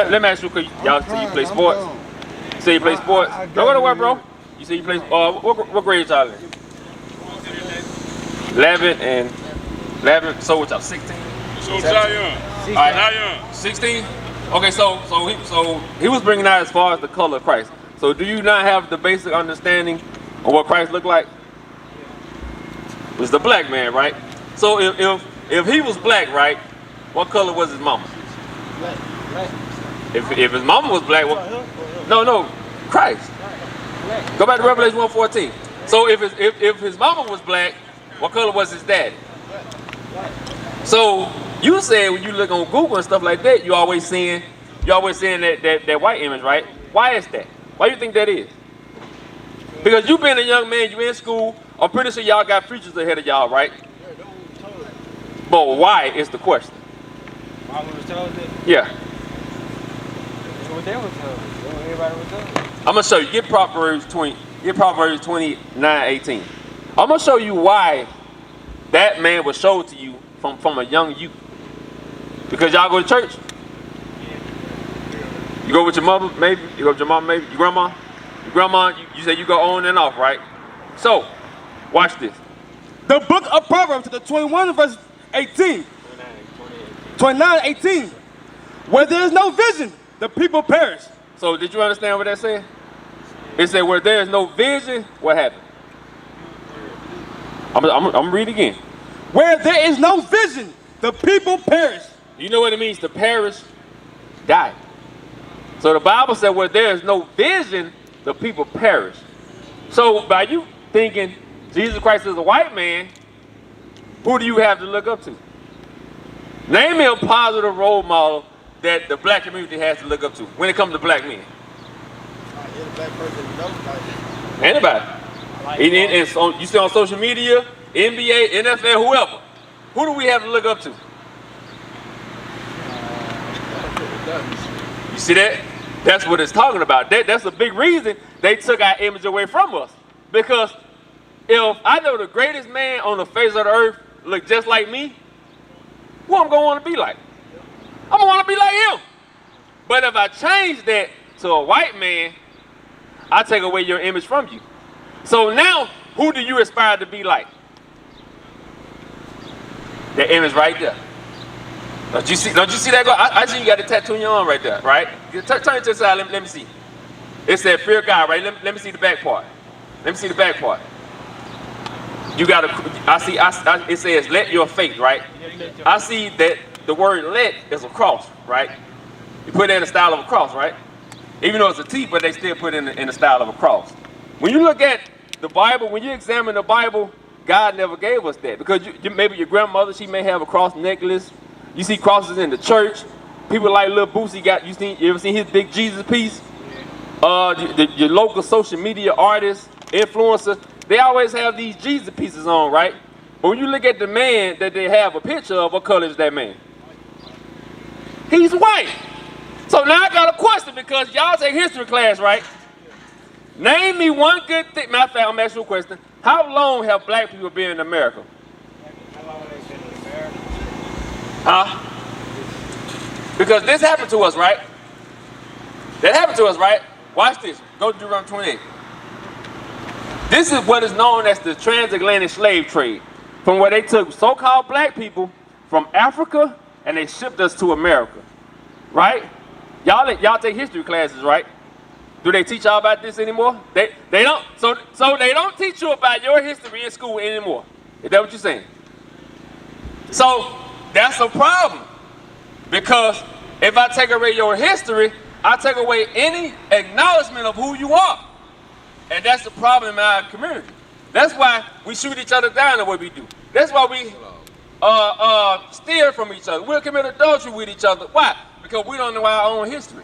Let me ask you, y'all say you play sports? You say you play sports? Don't go to work, bro. You say you play, what grade y'all in? 11, so what y'all, 16? So Zion. All right, 16? Okay, so he was bringing out as far as the color of Christ. So do you not have the basic understanding of what Christ looked like? It's the black man, right? So if he was black, right, what color was his mama? Black. If his mama was black, no, Christ. Go back to Revelation 1:14. So if his mama was black, what color was his daddy? So you said when you look on Google and stuff like that, you always seeing that white image, right? Why is that? Why do you think that is? Because you being a young man, you in school, I'm pretty sure y'all got preachers ahead of y'all, right? But why is the question? Why was told that? Yeah. What they was told. Everybody was told. I'm gonna show you. Get Proverbs 29:18. I'm gonna show you why that man was showed to you from a young youth. Because y'all go to church. You go with your mother, maybe. You go with your mom, maybe. Your grandma. Your grandma. You say you go on and off, right? So, watch this. The book of Proverbs, the 21 verse 18. 29:18. Where there is no vision, the people perish. So did you understand what that said? It said where there is no vision, what happened? I'm gonna read it again. Where there is no vision, the people perish. You know what it means to perish? Die. So the Bible said where there is no vision, the people perish. So by you thinking Jesus Christ is a white man, who do you have to look up to? Name me a positive role model that the black community has to look up to when it comes to black men. Anybody. You see on social media, NBA, NFL, whoever. Who do we have to look up to? You see that? That's what it's talking about. That's a big reason they took our image away from us. Because if I know the greatest man on the face of the earth look just like me, who I'm going to want to be like? I'm going to want to be like him. But if I change that to a white man, I take away your image from you. So now, who do you aspire to be like? That image right there. Don't you see that? I see you got a tattoo on your arm right there, right? Turn it to the side, let me see. It said fear God, right? Let me see the back part. Let me see the back part. You got to, it says let your faith, right? I see that the word let is a cross, right? You put it in the style of a cross, right? Even though it's a T, but they still put it in the style of a cross. When you look at the Bible, when you examine the Bible, God never gave us that. Because maybe your grandmother, she may have a cross necklace. You see crosses in the church. People like Lil Boosie you ever seen his big Jesus piece? Your local social media artists, influencers, they always have these Jesus pieces on, right? But when you look at the man that they have a picture of, what color is that man? He's white. So now I got a question because y'all take history class, right? Name me one good thing. Matter of fact, I'm going to ask you a question. How long have black people been in America? How long have they been in America? Huh? Because this happened to us, right? That happened to us, right? Watch this. Go to Deuteronomy 28. This is what is known as the transatlantic slave trade. From where they took so-called black people from Africa and they shipped us to America. Right? Y'all take history classes, right? Do they teach y'all about this anymore? They don't. So they don't teach you about your history in school anymore. Is that what you're saying? So that's a problem. Because if I take away your history, I take away any acknowledgement of who you are. And that's the problem in our community. That's why we shoot each other down the way we do. That's why we steal from each other. We'll commit adultery with each other. Why? Because we don't know our own history.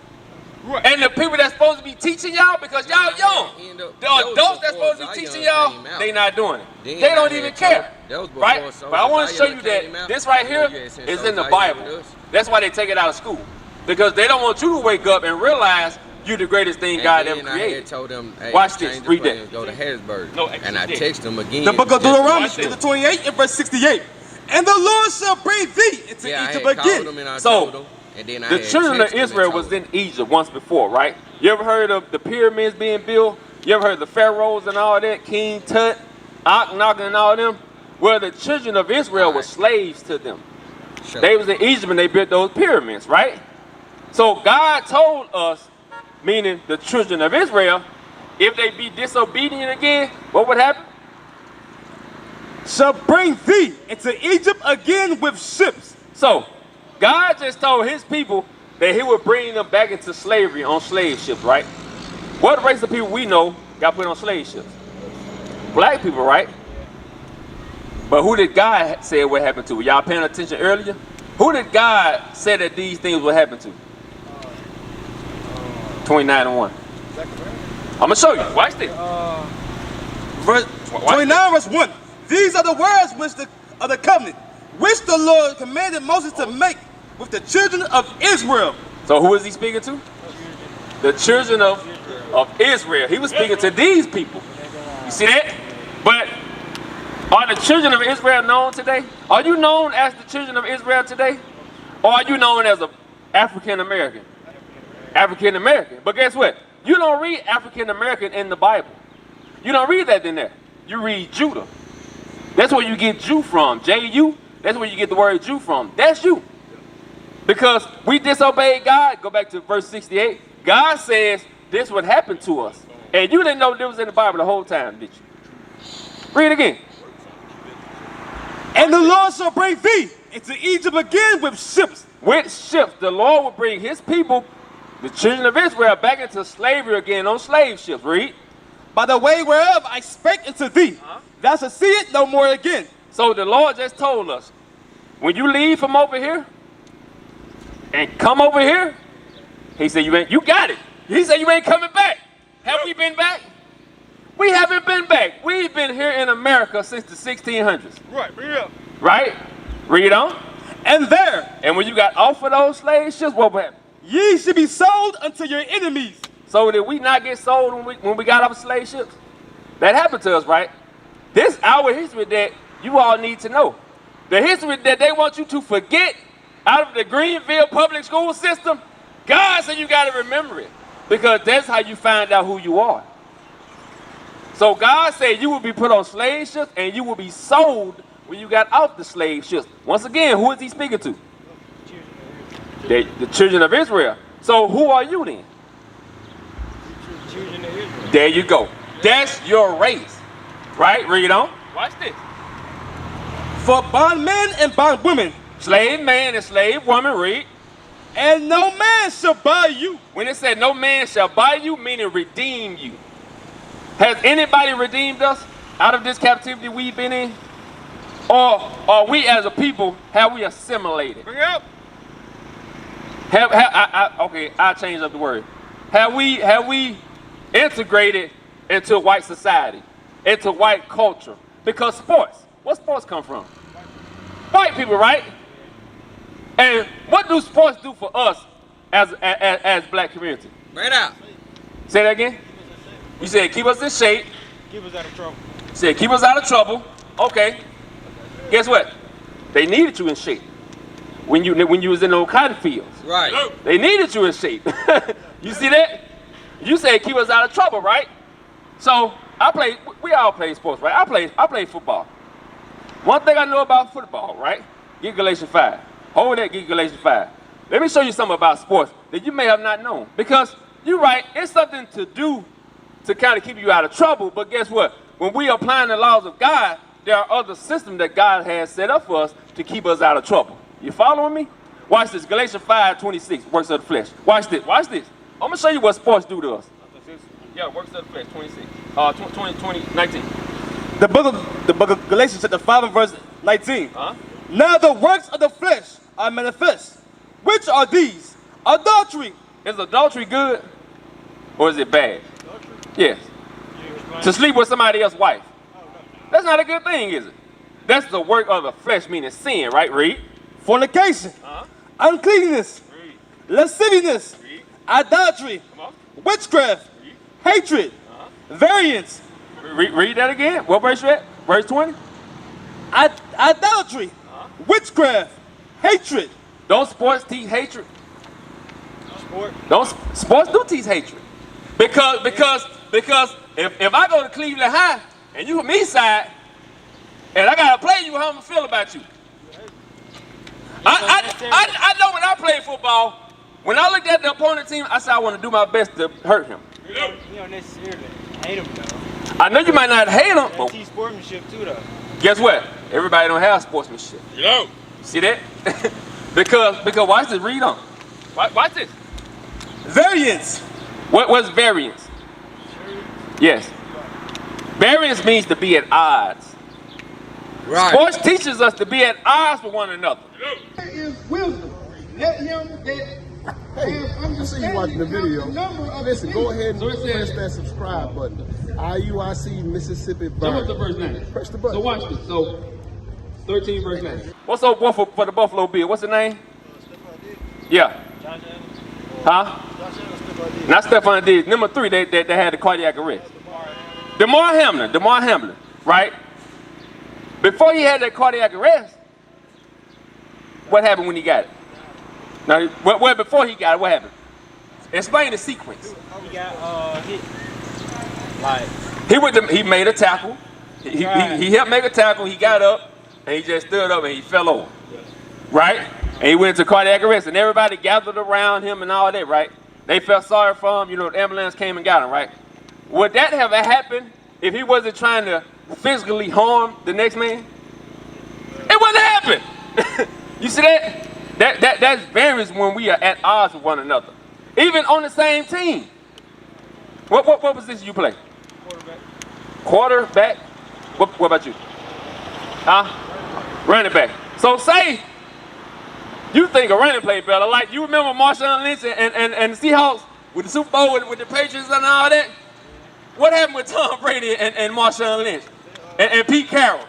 Right. And the people that's supposed to be teaching y'all, because y'all young, the adults that's supposed to be teaching y'all, they not doing it. They don't even care, right? But I want to show you that this right here is in the Bible. That's why they take it out of school. Because they don't want you to wake up and realize you're the greatest thing God ever created. Told them, hey, watch this, read that. Go to Harrisburg. No, and I text them again. The book of Deuteronomy, chapter 28 and verse 68. And the Lord shall bring thee into Egypt again. So And then the children of Israel was in Egypt once before, right? You ever heard of the pyramids being built? You ever heard of the pharaohs and all that? King Tut, Akhenaten and all them? Well, the children of Israel were slaves to them. They was in Egypt and they built those pyramids, right? So God told us, meaning the children of Israel, if they be disobedient again, what would happen? Shall bring thee into Egypt again with ships. So God just told his people that he would bring them back into slavery on slave ships, right? What race of people we know got put on slave ships? Black people, right? But who did God say what happened to? Were y'all paying attention earlier? Who did God say that these things would happen to? 29:1. I'm going to show you. Watch this. Verse 29, verse 1. These are the words of the covenant, which the Lord commanded Moses to make with the children of Israel. So who is he speaking to? The children of Israel. He was speaking to these people. You see that? But are the children of Israel known today? Are you known as the children of Israel today? Or are you known as an African American? African American. But guess what? You don't read African American in the Bible. You don't read that in there. You read Judah. That's where you get Jew from. J-U. That's where you get the word Jew from. That's you. Because we disobeyed God. Go back to verse 68. God says this would happen to us. And you didn't know this was in the Bible the whole time, did you? Read it again. And the Lord shall bring thee into Egypt again with ships. With ships. The Lord will bring his people, the children of Israel, back into slavery again on slave ships. Read. By the way whereof I spake unto thee, thou shalt see it no more again. So the Lord just told us, when you leave from over here and come over here, he said, you got it. He said you ain't coming back. Have we been back? We haven't been back. We've been here in America since the 1600s. Right, bring it up. Right? Read on. And there, And when you got off of those slave ships, what happened? ye should be sold unto your enemies. So did we not get sold when we got off slave ships? That happened to us, right? This is our history that you all need to know. The history that they want you to forget out of the Greenville public school system, God said you got to remember it. Because that's how you find out who you are. So God said you will be put on slave ships and you will be sold when you got off the slave ships. Once again, who is he speaking to? The children of Israel. So who are you then? Children of Israel. There you go. That's your race. Right? Read on. Watch this. For bondmen and bondwomen, Slave man and slave woman, read. and no man shall buy you. When it said no man shall buy you, meaning redeem you. Has anybody redeemed us out of this captivity we've been in? Or are we as a people, have we assimilated? Bring it up. Okay, I'll change up the word. Have we integrated into white society, into white culture? Because sports, what sports come from? White people, right? And what do sports do for us as black community? Right out. Say that again. You said keep us in shape. Keep us out of trouble. You said keep us out of trouble. Okay. Guess what? They needed you in shape when you was in those cotton fields. Right. They needed you in shape. You see that? You said keep us out of trouble, right? So we all play sports, right? I play football. One thing I know about football, right? Get Galatians 5. Hold that, get Galatians 5. Let me show you something about sports that you may have not known. Because you're right, it's something to do to kind of keep you out of trouble. But guess what? When we applying the laws of God, there are other systems that God has set up for us to keep us out of trouble. You following me? Watch this. Galatians 5:26, works of the flesh. Watch this. Watch this. I'm going to show you what sports do to us. Yeah, works of the flesh, 26. 19. The book of Galatians chapter 5 and verse 19. Now the works of the flesh are manifest. Which are these? Adultery. Is adultery good or is it bad? Adultery. Yes. To sleep with somebody else's wife. That's not a good thing, is it? That's the work of the flesh, meaning sin, right? Read. Fornication. Uncleanness. Read. Lasciviousness. Read. Idolatry. Come on. Witchcraft. Hatred. Variance. Read that again. What verse you at? Verse 20? Idolatry. Witchcraft. Hatred. Don't sports teach hatred? Sports do teach hatred. Because if I go to Cleveland High and you from East Side and I gotta play you, how I'm gonna feel about you? I know when I played football, when I looked at the opponent team, I said I want to do my best to hurt him. You don't necessarily hate him though. I know you might not hate him, but teach sportsmanship too though. Guess what? Everybody don't have sportsmanship. You know. See that? because watch this. Read on. Watch this. Variance. What's variance? Yes. Variance means to be at odds. Right. Sports teaches us to be at odds with one another. There is wisdom. Let him that Hey, I see you watching the video. Listen, go ahead and press that subscribe button. IUIC Mississippi Bird. So what's the first name? Press the button. So watch this. So 13 verse 9. What's up one for the Buffalo Bill? What's the name? Yeah. Huh? Not Stephon Diggs. Number 3, they had the cardiac arrest. Damar Hamlin, right? Before he had that cardiac arrest, what happened when he got it? Now, before he got it, what happened? Explain the sequence. He got hit. Like He made a tackle. He helped make a tackle. He got up and he just stood up and he fell over, right? And he went into cardiac arrest and everybody gathered around him and all that, right? They felt sorry for him. You know, the ambulance came and got him, right? Would that have happened if he wasn't trying to physically harm the next man? It wouldn't happen. You see that? That's variance when we are at odds with one another. Even on the same team. What position you play? Quarterback? What about you? Huh? Running back. So say you think a running play better. Like you remember Marshawn Lynch and the Seahawks with the Super Bowl with the Patriots and all that? What happened with Tom Brady and Marshawn Lynch and Pete Carroll?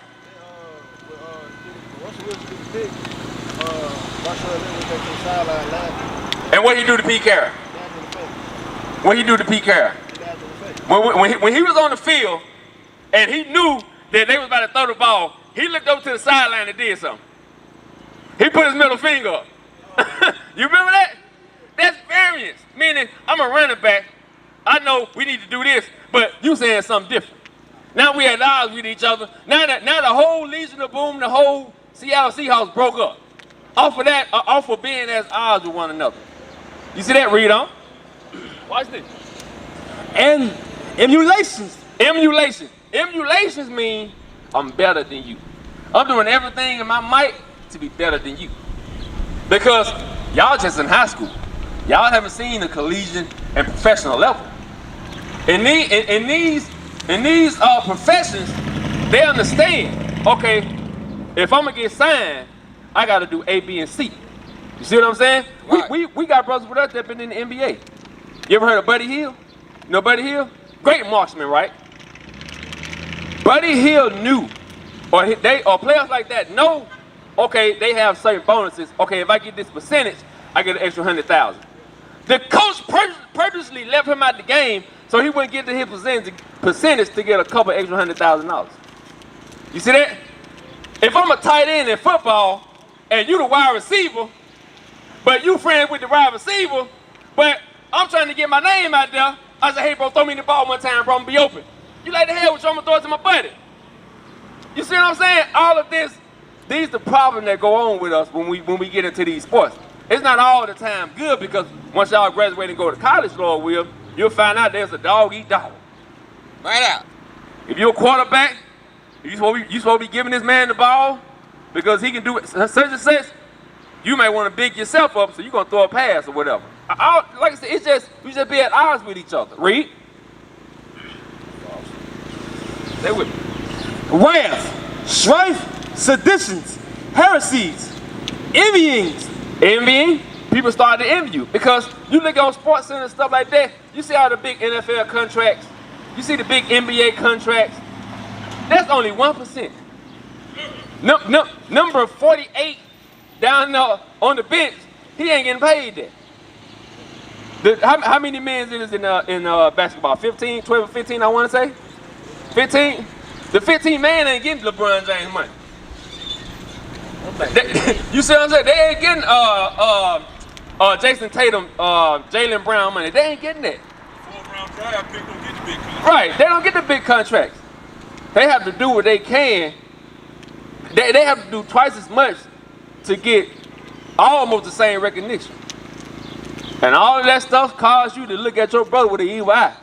And what he do to Pete Carroll? What he do to Pete Carroll? When he was on the field and he knew that they was about to throw the ball, he looked over to the sideline and did something. He put his middle finger up. You remember that? That's variance. Meaning, I'm a running back. I know we need to do this, but you saying something different. Now we at odds with each other. Now the whole Legion of Boom, the whole Seattle Seahawks broke up. Off of being at odds with one another. You see that? Read on. Watch this. And emulations. Emulations mean I'm better than you. I'm doing everything in my might to be better than you. Because y'all just in high school. Y'all haven't seen the collegiate and professional level. In these professions, they understand, okay, if I'm gonna get signed, I gotta do A, B, and C. You see what I'm saying? Right. We got brothers with us that been in the NBA. You ever heard of Buddy Hield? You know Buddy Hield? Great marksman, right? Buddy Hield knew, or players like that know, okay, they have certain bonuses. Okay, if I get this percentage, I get an extra 100,000. The coach purposely left him out the game so he wouldn't get to his percentage to get a couple extra $100,000. You see that? If I'm a tight end in football and you the wide receiver, but you friends with the wide receiver, but I'm trying to get my name out there, I say, hey bro, throw me the ball one time, bro, I'm gonna be open. You like the hell with you, I'm gonna throw it to my buddy. You see what I'm saying? All of this, these the problems that go on with us when we get into these sports. It's not all the time good because once y'all graduate and go to college, Lord will, you'll find out there's a dog eat dog. Right out. If you're a quarterback, you supposed to be giving this man the ball because he can do it such and such. You may want to big yourself up, so you're gonna throw a pass or whatever. Like I said, we just be at odds with each other. Read. Stay with me. Wrath, strife, seditions, heresies, envyings. Envying. People start to envy you because you look on Sports Center and stuff like that. You see all the big NFL contracts. You see the big NBA contracts. That's only 1%. Number 48 down there on the bench, he ain't getting paid that. How many men is in basketball? 15, 12 or 15, I want to say? 15? The 15 man ain't getting LeBron James money. You see what I'm saying? They ain't getting Jason Tatum, Jaylen Brown money. They ain't getting that. 4th-round draft pick don't get the big contract. Right, they don't get the big contracts. They have to do what they can. They have to do twice as much to get almost the same recognition. And all of that stuff causes you to look at your brother with an evil eye.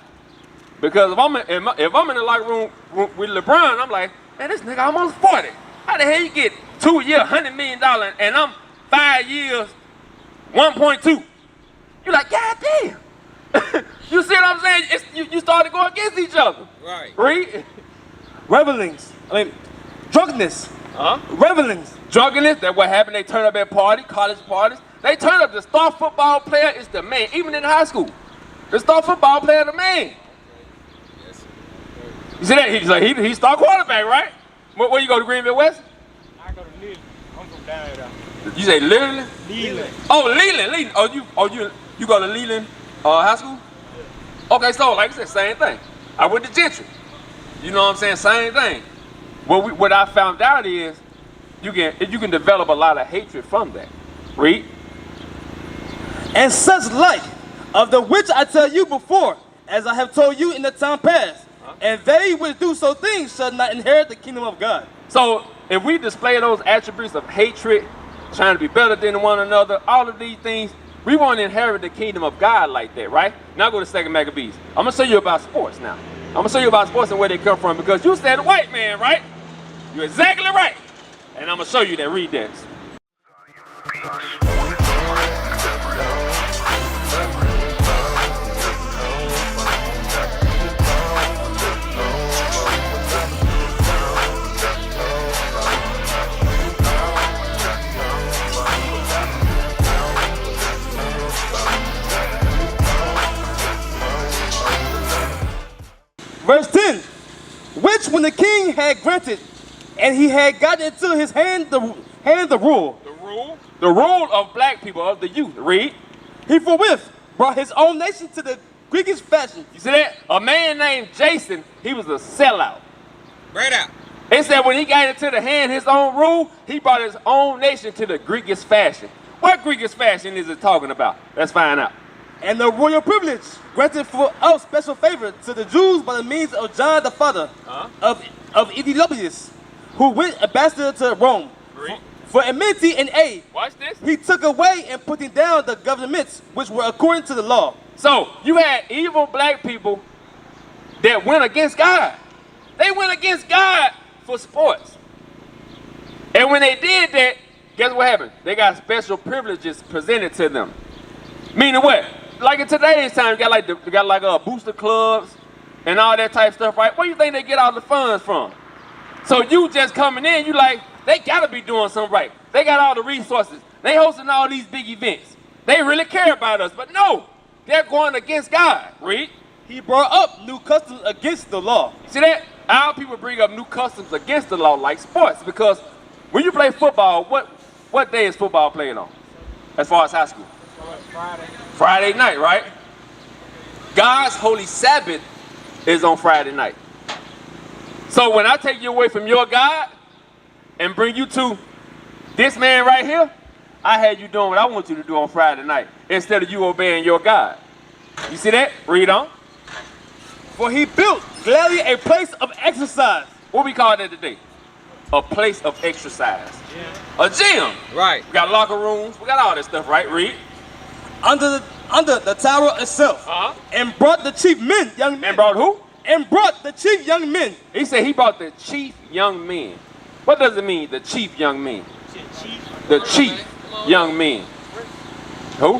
Because if I'm in the locker room with LeBron, I'm like, man, this nigga almost 40. How the hell you get 2 years, $100 million, and I'm 5 years, 1.2? You like, God damn. You see what I'm saying? You start to go against each other. Right. Read. Revelings. Drunkenness. Revelings. Drunkenness, that's what happened. They turn up at college parties. They turn up. The star football player is the man, even in high school. The star football player, the man. You see that? He's star quarterback, right? Where you go to Greenville West? I go to Leland. I'm from down here though. You say Leland? Leland. Oh, Leland. You go to Leland high school? Yeah. Okay, so like I said, same thing. I went to Gentry. You know what I'm saying? Same thing. What I found out is you can develop a lot of hatred from that. Read. And such like, of the which I tell you before, as I have told you in the time past, and they which do so things shall not inherit the kingdom of God. So if we display those attributes of hatred, trying to be better than one another, all of these things, we won't inherit the kingdom of God like that, right? Now go to 2 Maccabees. I'm going to show you about sports now. I'm going to show you about sports and where they come from, because you said white man, right? You're exactly right. And I'm going to show you that. Read this. Verse 10, which when the king had granted, and he had gotten into his hand the rule. The rule of black people, of the youth. Read. He forthwith brought his own nation to the Greekish fashion. You see that? A man named Jason, he was a sellout. Right out. It said when he got into the hand his own rule, he brought his own nation to the Greekish fashion. What Greekish fashion is it talking about? Let's find out. And the royal privilege granted for of special favor to the Jews by the means of John the father of Ediopius, who went ambassador to Rome. For enmity and aid, watch this. He took away and putting down the governments which were according to the law. So you had evil black people that went against God. They went against God for sports. And when they did that, guess what happened? They got special privileges presented to them. Meaning what? Like in today's time, you got like booster clubs and all that type of stuff, right? Where do you think they get all the funds from? So you just coming in, you like, they gotta be doing something right. They got all the resources. They hosting all these big events. They really care about us, but no, they're going against God. Read. He brought up new customs against the law. See that? Our people bring up new customs against the law, like sports, because when you play football, what day is football playing on? As far as high school? Friday night, right? God's holy Sabbath is on Friday night. So when I take you away from your God and bring you to this man right here, I had you doing what I want you to do on Friday night instead of you obeying your God. You see that? Read on. For he built gladly a place of exercise. What we call that today? A place of exercise. Yeah. A gym. Right. We got locker rooms. We got all this stuff, right? Read. Under the tower itself. And brought the chief men, young men. And brought who? And brought the chief young men. He said he brought the chief young men. What does it mean, the chief young men? The chief young men. Who?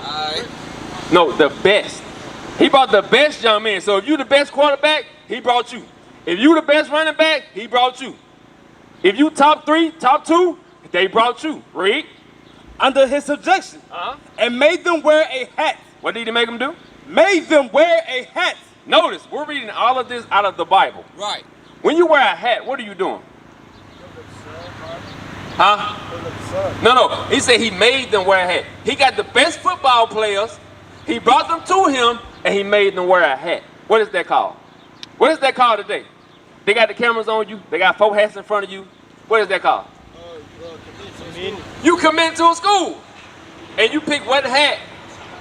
No, the best. He brought the best young men. So if you the best quarterback, he brought you. If you the best running back, he brought you. If you top 3, top 2, they brought you. Read. Under his subjection. And made them wear a hat. What did he make them do? Made them wear a hat. Notice, we're reading all of this out of the Bible. Right. When you wear a hat, what are you doing? Huh? No. He said he made them wear a hat. He got the best football players. He brought them to him, and he made them wear a hat. What is that called? What is that called today? They got the cameras on you. They got 4 hats in front of you. What is that called? You commit to a school. And you pick what hat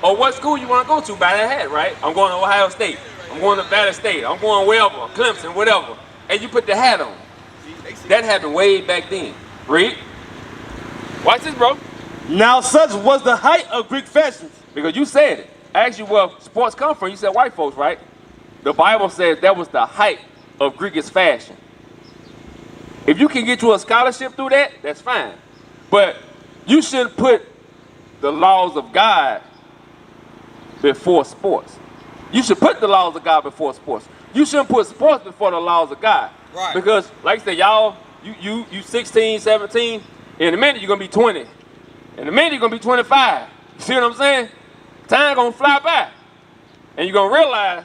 or what school you want to go to by that hat, right? I'm going to Ohio State. I'm going to Valley State. I'm going wherever, Clemson, whatever. And you put the hat on. That happened way back then. Read. Watch this, bro. Now such was the height of Greek fashions. Because you said it. I asked you where sports come from. You said white folks, right? The Bible says that was the height of Greek fashion. If you can get you a scholarship through that, that's fine. But you shouldn't put the laws of God before sports. You should put the laws of God before sports. You shouldn't put sports before the laws of God. Right. Because, like I said, y'all, you 16, 17, in a minute you're going to be 20. In a minute you're going to be 25. You see what I'm saying? Time going to fly by. And you're going to realize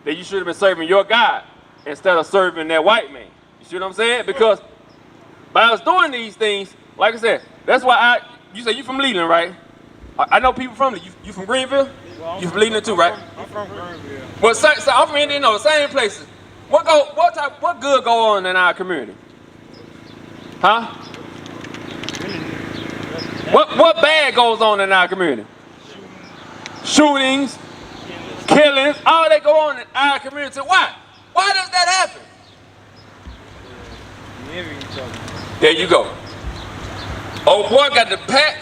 that you should have been serving your God instead of serving that white man. You see what I'm saying? Because by us doing these things, like I said, that's why you say you from Leland, right? I know people from Leland. You from Greenville? You from Leland too, right? I'm from Greenville. Well, so I'm from Indiana, same places. What good go on in our community? Huh? What bad goes on in our community? Shootings, killings, all that go on in our community. Why? Why does that happen? There you go. Old boy got the pack.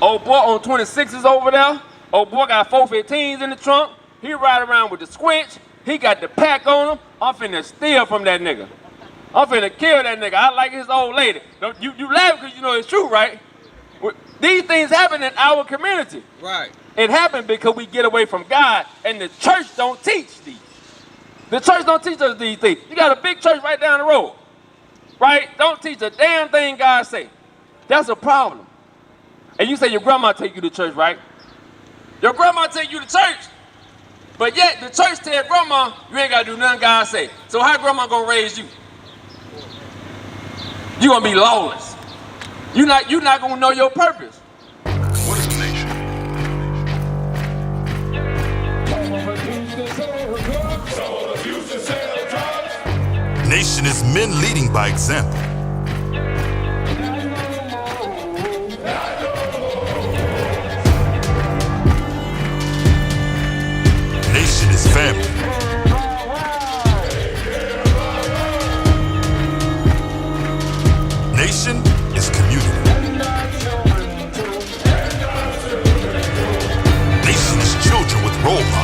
Old boy on 26s over there. Old boy got 415s in the trunk. He ride around with the squinch. He got the pack on him. I'm finna steal from that nigga. I'm finna kill that nigga. I like his old lady. You laugh because you know it's true, right? These things happen in our community. Right. It happened because we get away from God, and the church don't teach these. The church don't teach us these things. You got a big church right down the road, right? Don't teach a damn thing God say. That's a problem. And you say your grandma take you to church, right? Your grandma take you to church, but yet the church tell grandma you ain't gotta do nothing God say. So how grandma gonna raise you? You gonna be lawless. You not gonna know your purpose. What is a nation? Nation is men leading by example. Nation is family. Nation is community. Nation is children with role models.